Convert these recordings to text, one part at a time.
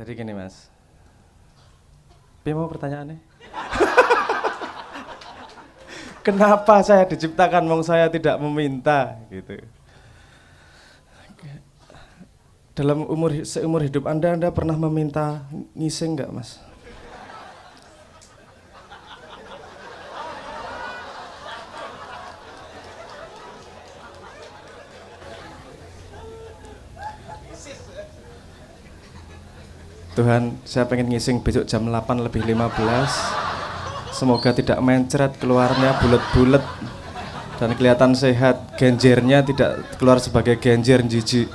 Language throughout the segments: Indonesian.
Jadi gini mas, Piye mau pertanyaannya? Kenapa saya diciptakan, wong saya tidak meminta gitu. Dalam seumur hidup Anda pernah meminta ngising nggak mas? Tuhan, saya pengen ngising besok jam 8:15. Semoga tidak mencret, keluarnya bulat-bulat dan kelihatan sehat. Genjernya tidak keluar sebagai genjer jijik.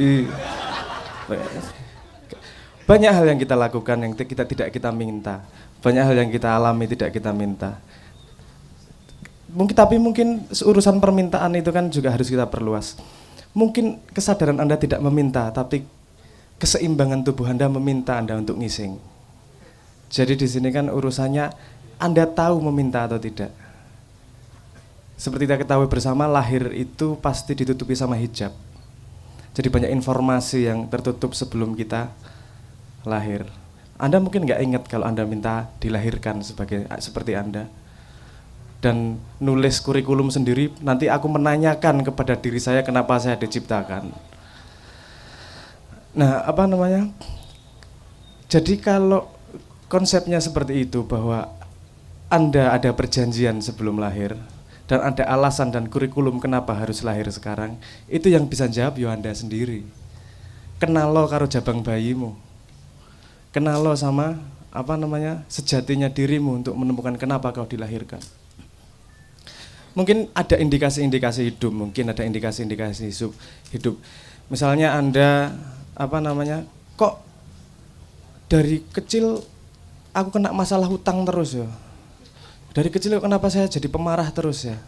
Banyak hal yang kita lakukan yang tidak kita minta. Banyak hal yang kita alami tidak kita minta. Mungkin urusan permintaan itu kan juga harus kita perluas. Mungkin kesadaran Anda tidak meminta, tapi keseimbangan tubuh Anda meminta Anda untuk ngising. Jadi di sini kan urusannya Anda tahu meminta atau tidak. Seperti kita ketahui bersama, lahir itu pasti ditutupi sama hijab. Jadi banyak informasi yang tertutup sebelum kita lahir. Anda mungkin nggak ingat kalau Anda minta dilahirkan seperti Anda. Dan nulis kurikulum sendiri, nanti aku menanyakan kepada diri saya kenapa saya diciptakan. Nah, jadi kalau konsepnya seperti itu, bahwa Anda ada perjanjian sebelum lahir dan ada alasan dan kurikulum kenapa harus lahir sekarang, itu yang bisa jawab ya Anda sendiri. Kenal lo karo jabang bayimu, kenal lo sama sejatinya dirimu untuk menemukan kenapa kau dilahirkan. Mungkin ada indikasi-indikasi hidup, mungkin ada indikasi-indikasi hidup. Misalnya Anda kok dari kecil aku kena masalah hutang terus ya. Dari kecil kenapa saya jadi pemarah terus ya.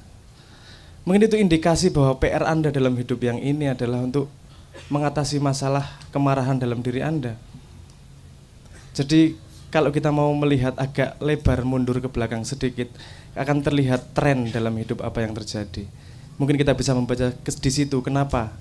Mungkin itu indikasi bahwa PR Anda dalam hidup yang ini adalah untuk mengatasi masalah kemarahan dalam diri Anda. Jadi kalau kita mau melihat agak lebar mundur ke belakang sedikit, akan terlihat tren dalam hidup apa yang terjadi. Mungkin kita bisa membaca di situ kenapa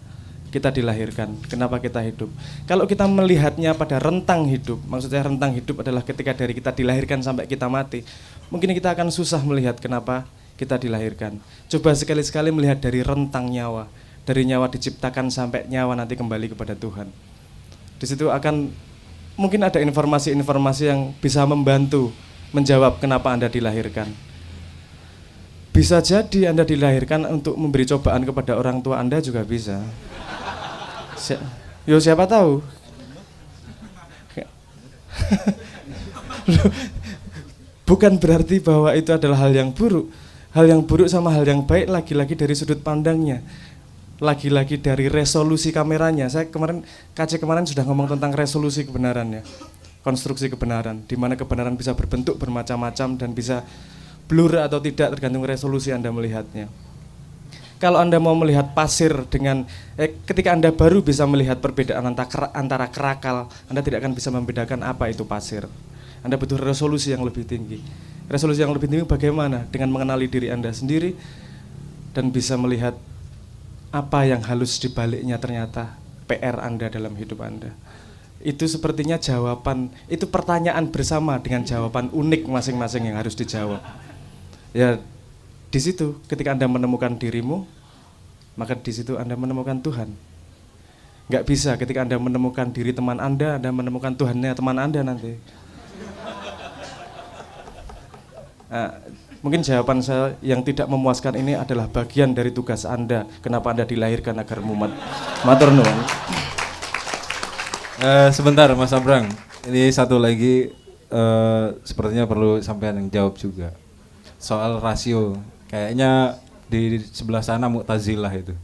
kita dilahirkan, kenapa kita hidup. Kalau kita melihatnya pada rentang hidup, maksudnya rentang hidup adalah ketika dari kita dilahirkan sampai kita mati, mungkin kita akan susah melihat kenapa kita dilahirkan. Coba sekali-sekali melihat dari rentang nyawa, dari nyawa diciptakan sampai nyawa nanti kembali kepada Tuhan. Di situ akan mungkin ada informasi-informasi yang bisa membantu menjawab kenapa Anda dilahirkan. Bisa jadi Anda dilahirkan untuk memberi cobaan kepada orang tua Anda juga bisa. Siapa tahu. Bukan berarti bahwa itu adalah hal yang buruk. Hal yang buruk sama hal yang baik lagi-lagi dari sudut pandangnya. Lagi-lagi dari resolusi kameranya. Saya kemarin sudah ngomong tentang resolusi kebenarannya. Konstruksi kebenaran, di mana kebenaran bisa berbentuk bermacam-macam dan bisa blur atau tidak tergantung resolusi Anda melihatnya. Kalau Anda mau melihat pasir ketika Anda baru bisa melihat perbedaan antara kerakal, Anda tidak akan bisa membedakan apa itu pasir. Anda butuh resolusi yang lebih tinggi. Resolusi yang lebih tinggi bagaimana? Dengan mengenali diri Anda sendiri dan bisa melihat apa yang halus di baliknya ternyata PR Anda dalam hidup Anda. Itu sepertinya jawaban, itu pertanyaan bersama dengan jawaban unik masing-masing yang harus dijawab. Ya, di situ ketika Anda menemukan dirimu, maka di situ Anda menemukan Tuhan. Nggak bisa ketika Anda menemukan diri teman Anda menemukan Tuhannya teman Anda nanti. Nah, mungkin jawaban saya yang tidak memuaskan ini adalah bagian dari tugas Anda. Kenapa Anda dilahirkan agar mumet. Matur nuwun. Sebentar Mas Abrang, ini satu lagi sepertinya perlu sampean yang jawab juga. Soal rasio, kayaknya di sebelah sana Mu'tazilah itu.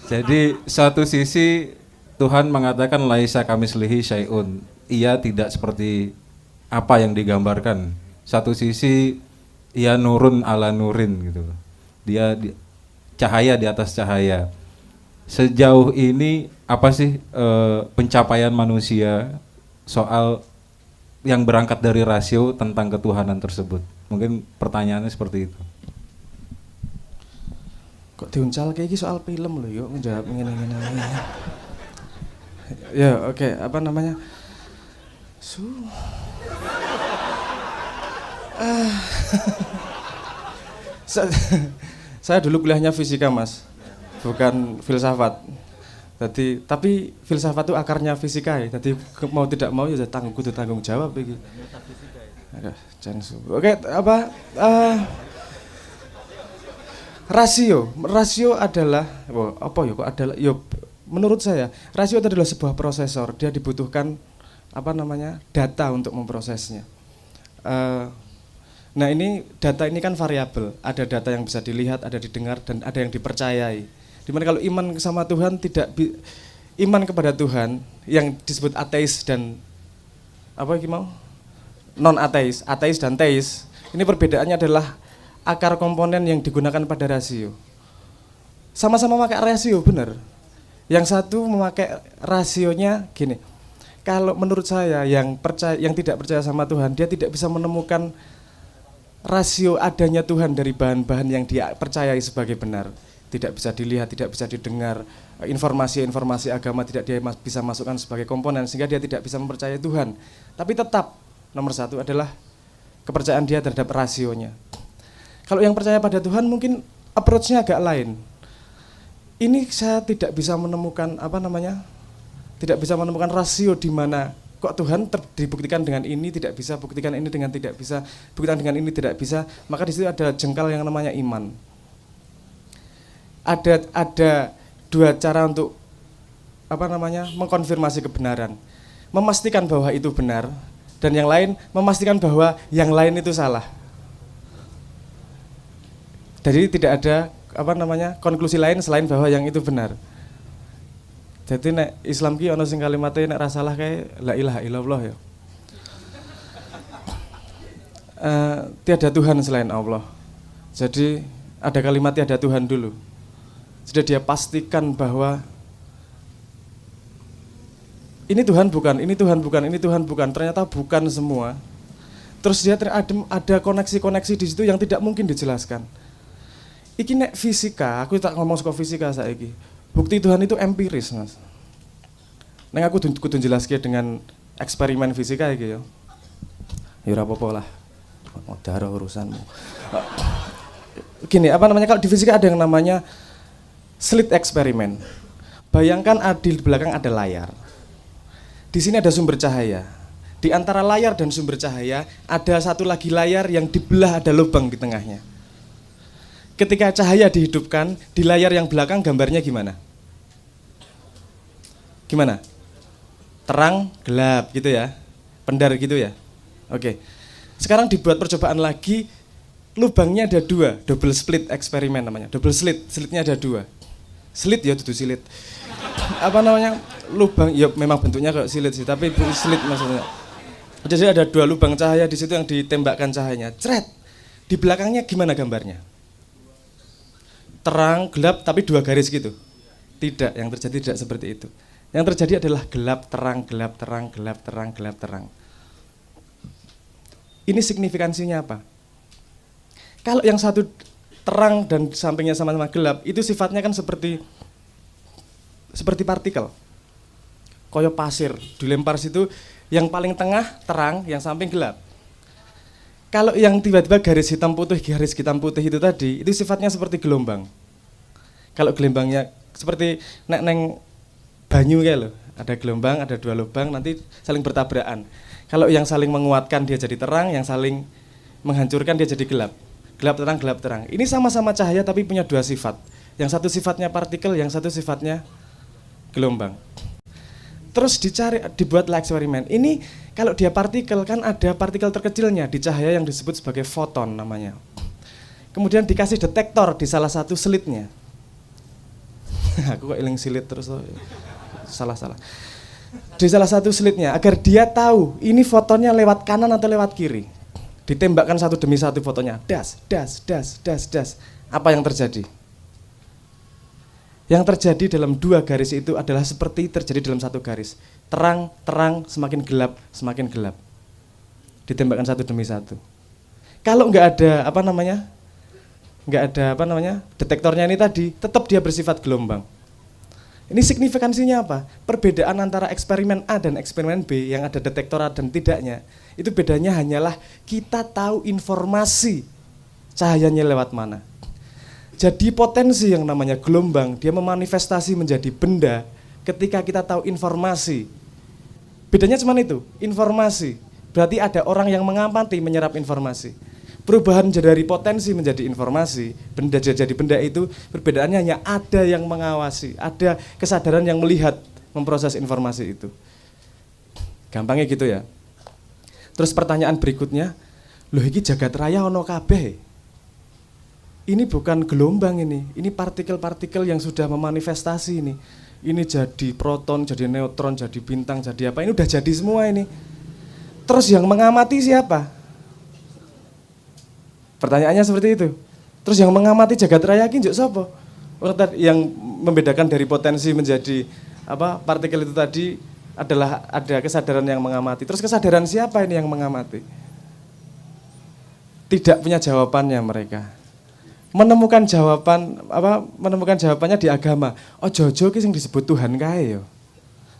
Jadi satu sisi Tuhan mengatakan laisa kamislihi syai'un, ia tidak seperti apa yang digambarkan. Satu sisi ia nurun ala nurin gitu. Dia cahaya di atas cahaya. Sejauh ini apa sih pencapaian manusia soal yang berangkat dari rasio tentang ketuhanan tersebut? Mungkin pertanyaannya seperti itu. Kok diuncal kayak soal film loh, yuk menjawab ngene-ngene. Ya, oke, apa namanya? Ah. Sa- Saya dulu kuliahnya fisika, Mas. Bukan filsafat. Tapi filsafat itu akarnya fisika ya. Jadi mau tidak mau ya kudu tanggung jawab iki. Aduh, Jansu. Oke, apa rasio adalah apa ya kok adalah menurut saya rasio itu adalah sebuah prosesor. Dia dibutuhkan apa namanya? Data untuk memprosesnya. Nah, ini data ini kan variabel. Ada data yang bisa dilihat, ada didengar, dan ada yang dipercayai. Dimana kalau iman sama Tuhan iman kepada Tuhan yang disebut ateis dan apa gimana? Non ateis, ateis dan teis. Ini perbedaannya adalah akar komponen yang digunakan pada rasio. Sama-sama memakai rasio, benar. Yang satu memakai rasionya gini. Kalau menurut saya yang tidak percaya sama Tuhan, dia tidak bisa menemukan rasio adanya Tuhan dari bahan-bahan yang dia percayai sebagai benar. Tidak bisa dilihat, tidak bisa didengar, informasi-informasi agama tidak dia bisa masukkan sebagai komponen, sehingga dia tidak bisa mempercayai Tuhan. Tapi tetap nomor satu adalah kepercayaan dia terhadap rasionya. Kalau yang percaya pada Tuhan mungkin approach-nya agak lain. Ini saya tidak bisa menemukan tidak bisa menemukan rasio di mana kok Tuhan dibuktikan dengan ini tidak bisa, buktikan ini dengan tidak bisa, buktikan dengan ini tidak bisa, maka di situ ada jengkal yang namanya iman. Ada dua cara untuk mengkonfirmasi kebenaran. Memastikan bahwa itu benar, dan yang lain memastikan bahwa yang lain itu salah. Jadi tidak ada konklusi lain selain bahwa yang itu benar. Jadi nek Islam ki ana sing kalimate nek ra salah kae la ilaha illallah ya. Tiada Tuhan selain Allah. Jadi ada kalimat tiada Tuhan dulu. Sudah dia pastikan bahwa ini Tuhan bukan, ini Tuhan bukan, ini Tuhan bukan. Ternyata bukan semua. Terus dia ada koneksi-koneksi di situ yang tidak mungkin dijelaskan. Iki nek fisika, aku tak ngomong soal fisika saiki. Bukti Tuhan itu empiris, Mas. Neng aku kudu jelaske dengan eksperimen fisika iki ya. Ya ora apa-apa lah. Modar urusanmu. Gini, kalau di fisika ada yang namanya slit eksperimen. Bayangkan di belakang ada layar. Di sini ada sumber cahaya. Di antara layar dan sumber cahaya ada satu lagi layar yang dibelah, ada lubang di tengahnya. Ketika cahaya dihidupkan, di layar yang belakang gambarnya gimana? Gimana? Terang, gelap gitu ya? Pendar gitu ya? Oke. Sekarang dibuat percobaan lagi, lubangnya ada dua, double split eksperimen namanya. Double slit, slitnya ada dua. Slit ya, dudu silit. Lubang, ya memang bentuknya kayak silit sih, tapi slit maksudnya. Jadi ada dua lubang cahaya di situ yang ditembakkan cahayanya. Cret. Di belakangnya gimana gambarnya? Terang, gelap, tapi dua garis gitu. Tidak, yang terjadi tidak seperti itu. Yang terjadi adalah gelap, terang, gelap, terang, gelap, terang, gelap, terang. Ini signifikansinya apa? Kalau yang satu terang dan sampingnya sama-sama gelap, itu sifatnya kan seperti partikel. Koyo pasir, dilempar situ, yang paling tengah terang, yang samping gelap. Kalau yang tiba-tiba garis hitam putih itu tadi, itu sifatnya seperti gelombang. Kalau gelombangnya seperti neng banyu kayak loh, ada gelombang, ada dua lubang, nanti saling bertabrakan. Kalau yang saling menguatkan dia jadi terang, yang saling menghancurkan dia jadi gelap. Gelap terang, gelap terang. Ini sama-sama cahaya tapi punya dua sifat. Yang satu sifatnya partikel, yang satu sifatnya gelombang. Terus dibuatlah eksperimen. Ini kalau dia partikel kan ada partikel terkecilnya di cahaya yang disebut sebagai foton namanya. Kemudian dikasih detektor di salah satu slitnya. Aku kok iling silit terus loh. Salah. Di salah satu slitnya agar dia tahu ini fotonnya lewat kanan atau lewat kiri. Ditembakkan satu demi satu fotonya. Das. Apa yang terjadi? Yang terjadi dalam dua garis itu adalah seperti terjadi dalam satu garis. Terang, semakin gelap. Ditembakkan satu demi satu. Kalau nggak ada detektornya ini tadi, tetap dia bersifat gelombang. Ini signifikansinya apa? Perbedaan antara eksperimen A dan eksperimen B yang ada detektor A dan tidaknya, itu bedanya hanyalah kita tahu informasi cahayanya lewat mana. Jadi potensi yang namanya gelombang, dia memanifestasi menjadi benda ketika kita tahu informasi. Bedanya cuma itu, informasi. Berarti ada orang yang mengamati, menyerap informasi. Perubahan dari potensi menjadi informasi, benda jadi benda itu perbedaannya hanya ada yang mengawasi, ada kesadaran yang melihat, memproses informasi itu. Gampangnya gitu ya. Terus pertanyaan berikutnya, loh iki jagat raya ono kabeh. Ini bukan gelombang ini partikel-partikel yang sudah memanifestasi ini. Ini jadi proton, jadi neutron, jadi bintang, jadi apa, ini udah jadi semua ini. Terus yang mengamati siapa? Pertanyaannya seperti itu. Terus yang mengamati jagat raya ki njuk sapa? Yang membedakan dari potensi menjadi apa partikel itu tadi adalah ada kesadaran yang mengamati. Terus kesadaran siapa ini yang mengamati? Tidak punya jawabannya mereka. Menemukan jawabannya di agama. Oh jojo ki sing disebut Tuhan kae yo.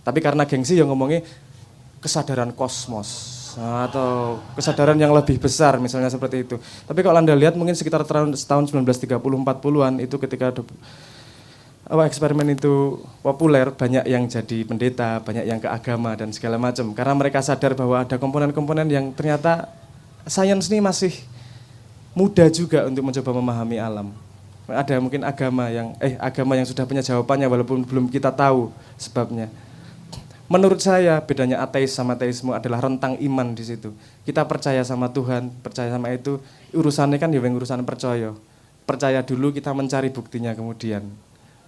Tapi karena gengsi yang ngomongnya kesadaran kosmos. Atau kesadaran yang lebih besar misalnya seperti itu. Tapi kalau Anda lihat mungkin sekitar tahun 1930-40-an itu ketika eksperimen itu populer, banyak yang jadi pendeta, banyak yang ke agama dan segala macam. Karena mereka sadar bahwa ada komponen-komponen yang ternyata sains ini masih muda juga untuk mencoba memahami alam. Ada mungkin agama yang sudah punya jawabannya walaupun belum kita tahu sebabnya. Menurut saya bedanya ateis sama teisme adalah rentang iman di situ. Kita percaya sama Tuhan, percaya sama itu, urusannya kan ya urusan percaya. Percaya dulu kita mencari buktinya kemudian.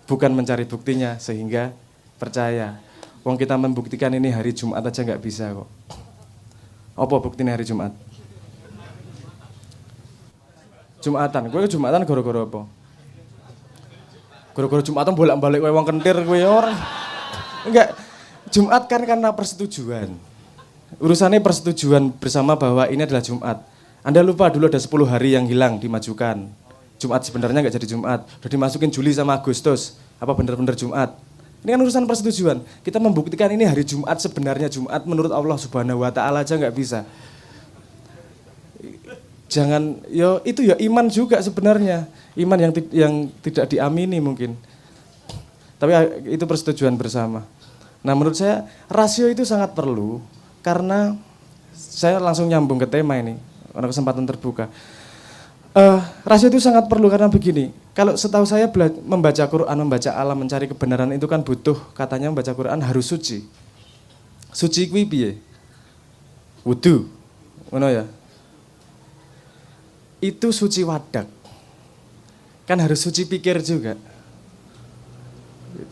Bukan mencari buktinya sehingga percaya. Wong kita membuktikan ini hari Jumat aja nggak bisa kok. Apa buktinya hari Jumat? Jumatan, gue Jumatan gara-gara apa? Gara-gara Jumatan bolak-balik kowe wong kentir kowe orang. Enggak. Jumat kan karena persetujuan. Urusannya persetujuan bersama bahwa ini adalah Jumat. Anda lupa dulu ada 10 hari yang hilang dimajukan. Jumat sebenarnya nggak jadi Jumat. Udah dimasukin Juli sama Agustus. Apa benar-benar Jumat? Ini kan urusan persetujuan. Kita membuktikan ini hari Jumat sebenarnya Jumat menurut Allah Subhanahu wa taala aja nggak bisa. Jangan itu iman juga sebenarnya. Iman yang tidak diamini mungkin. Tapi itu persetujuan bersama. Nah menurut saya rasio itu sangat perlu karena saya langsung nyambung ke tema ini, karena kesempatan terbuka. Rasio itu sangat perlu karena begini, kalau setahu saya membaca Quran, membaca alam, mencari kebenaran itu kan butuh, katanya membaca Quran harus suci. Suci kuwi piye? Wudu, ngono ya. Itu suci wadak, kan harus suci pikir juga.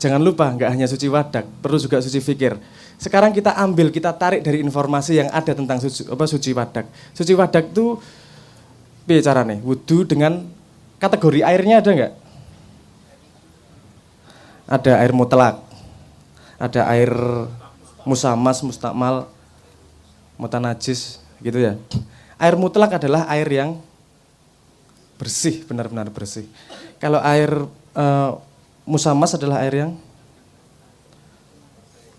Jangan lupa, nggak hanya suci wadak, perlu juga suci fikir. Sekarang kita tarik dari informasi yang ada tentang suci wadak. Suci wadak itu, piye carane? Wudu dengan kategori airnya ada nggak? Ada air mutlak, ada air musamas, mustakmal, mutanajis, gitu ya. Air mutlak adalah air yang bersih, benar-benar bersih. Kalau air musamas adalah air yang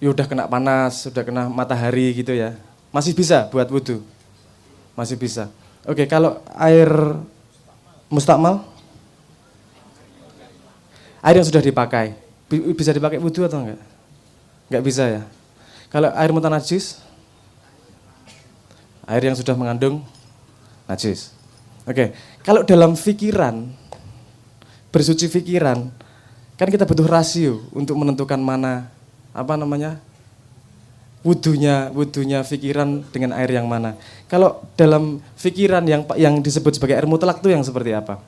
udah kena panas, udah kena matahari gitu ya. Masih bisa buat wudu. Masih bisa. Oke, kalau air mustakmal? Air yang sudah dipakai. Bisa dipakai wudu atau enggak? Enggak bisa ya. Kalau air mutanajis? Air yang sudah mengandung najis. Oke, kalau dalam pikiran, bersuci pikiran, kan kita butuh rasio untuk menentukan mana wudunya pikiran dengan air yang mana. Kalau dalam pikiran yang disebut sebagai air mutlak itu yang seperti apa?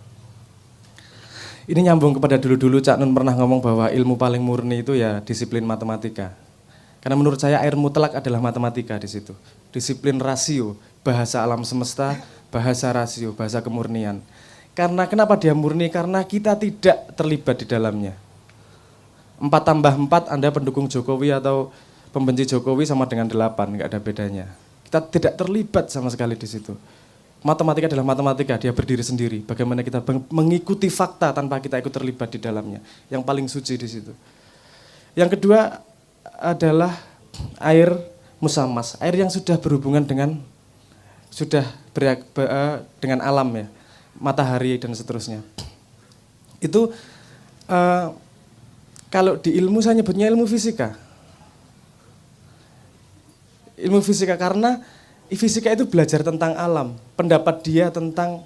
Ini nyambung kepada dulu-dulu Cak Nun pernah ngomong bahwa ilmu paling murni itu ya disiplin matematika. Karena menurut saya air mutlak adalah matematika di situ. Disiplin rasio, bahasa alam semesta, bahasa rasio, bahasa kemurnian. Karena kenapa dia murni? Karena kita tidak terlibat di dalamnya. 4 tambah 4 Anda pendukung Jokowi atau pembenci Jokowi sama dengan 8, nggak ada bedanya. Kita tidak terlibat sama sekali di situ. Matematika adalah matematika, dia berdiri sendiri. Bagaimana kita mengikuti fakta tanpa kita ikut terlibat di dalamnya. Yang paling suci di situ. Yang kedua adalah air musammas, air yang sudah berhubungan dengan dengan alam ya, matahari dan seterusnya. Itu kalau di ilmu saya nyebutnya ilmu fisika. Ilmu fisika karena fisika itu belajar tentang alam. Pendapat dia tentang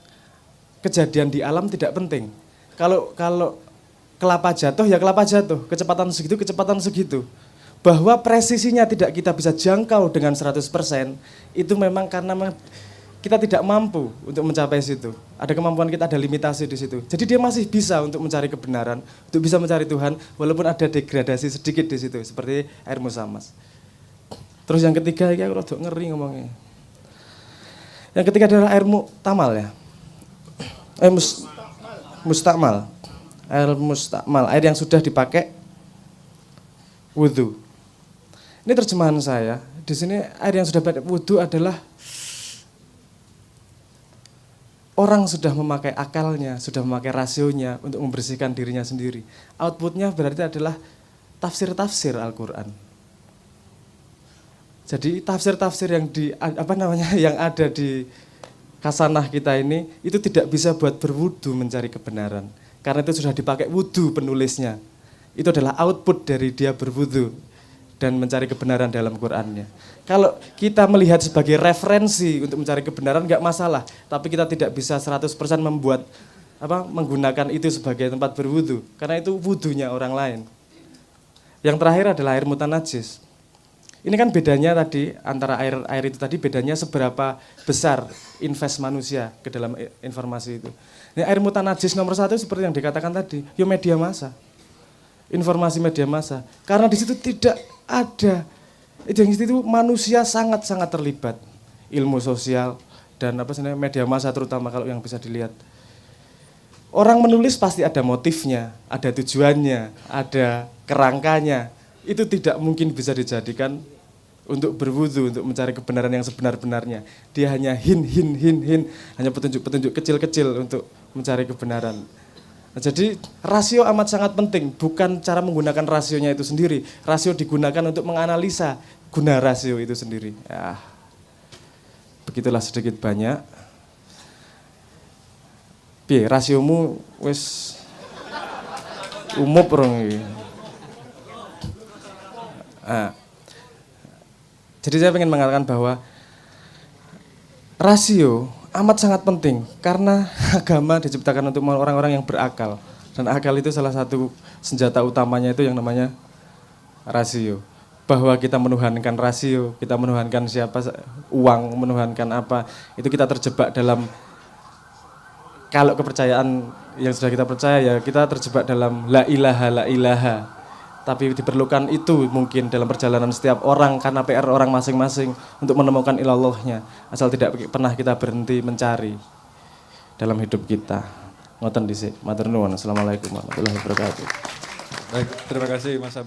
kejadian di alam tidak penting. Kalau kelapa jatuh ya kelapa jatuh, kecepatan segitu. Bahwa presisinya tidak kita bisa jangkau dengan 100%, itu memang karena kita tidak mampu untuk mencapai situ. Ada kemampuan kita, ada limitasi di situ. Jadi dia masih bisa untuk mencari kebenaran, untuk bisa mencari Tuhan, walaupun ada degradasi sedikit di situ, seperti air musammas. Terus yang ketiga, ini aku rada ngeri ngomongnya. Yang ketiga adalah air muktamal ya. Mustakmal. Air mustakmal, air yang sudah dipakai wudhu. Ini terjemahan saya. Di sini air yang sudah dipakai wudhu adalah orang sudah memakai akalnya, sudah memakai rasionya untuk membersihkan dirinya sendiri. Outputnya berarti adalah tafsir-tafsir Al-Quran. Jadi tafsir-tafsir yang ada di kasanah kita ini itu tidak bisa buat berwudu mencari kebenaran. Karena itu sudah dipakai wudu penulisnya. Itu adalah output dari dia berwudu dan mencari kebenaran dalam Qur'annya. Kalau kita melihat sebagai referensi untuk mencari kebenaran nggak masalah, tapi kita tidak bisa 100% menggunakan itu sebagai tempat berwudu, karena itu wudunya orang lain. Yang terakhir adalah air mutanajis. Ini kan bedanya tadi antara air itu tadi bedanya seberapa besar invest manusia ke dalam informasi itu. Ini air mutanajis nomor 1 seperti yang dikatakan tadi, yo media massa. Informasi media massa. Karena di situ tidak ada, di situ manusia sangat-sangat terlibat. Ilmu sosial dan media massa terutama kalau yang bisa dilihat. Orang menulis pasti ada motifnya, ada tujuannya, ada kerangkanya. Itu tidak mungkin bisa dijadikan untuk berwudu, untuk mencari kebenaran yang sebenar-benarnya. Dia hanya hin, hanya petunjuk-petunjuk kecil-kecil untuk mencari kebenaran. Nah, jadi rasio amat sangat penting, bukan cara menggunakan rasionya itu sendiri. Rasio digunakan untuk menganalisa guna rasio itu sendiri. Ya, begitulah sedikit banyak. Piye, rasiomu wis umup rong iki. Jadi saya ingin mengatakan bahwa rasio amat sangat penting karena agama diciptakan untuk orang-orang yang berakal, dan akal itu salah satu senjata utamanya itu yang namanya rasio. Bahwa kita menuhankan rasio, kita menuhankan uang, menuhankan apa, itu kita terjebak dalam, kalau kepercayaan yang sudah kita percaya ya kita terjebak dalam la ilaha. Tapi diperlukan itu mungkin dalam perjalanan setiap orang karena PR orang masing-masing untuk menemukan ilallahnya. Asal tidak pernah kita berhenti mencari dalam hidup kita. Ngoten dhisik. Matur nuwun. Assalamualaikum warahmatullahi wabarakatuh. Baik, terima kasih Mas Abel.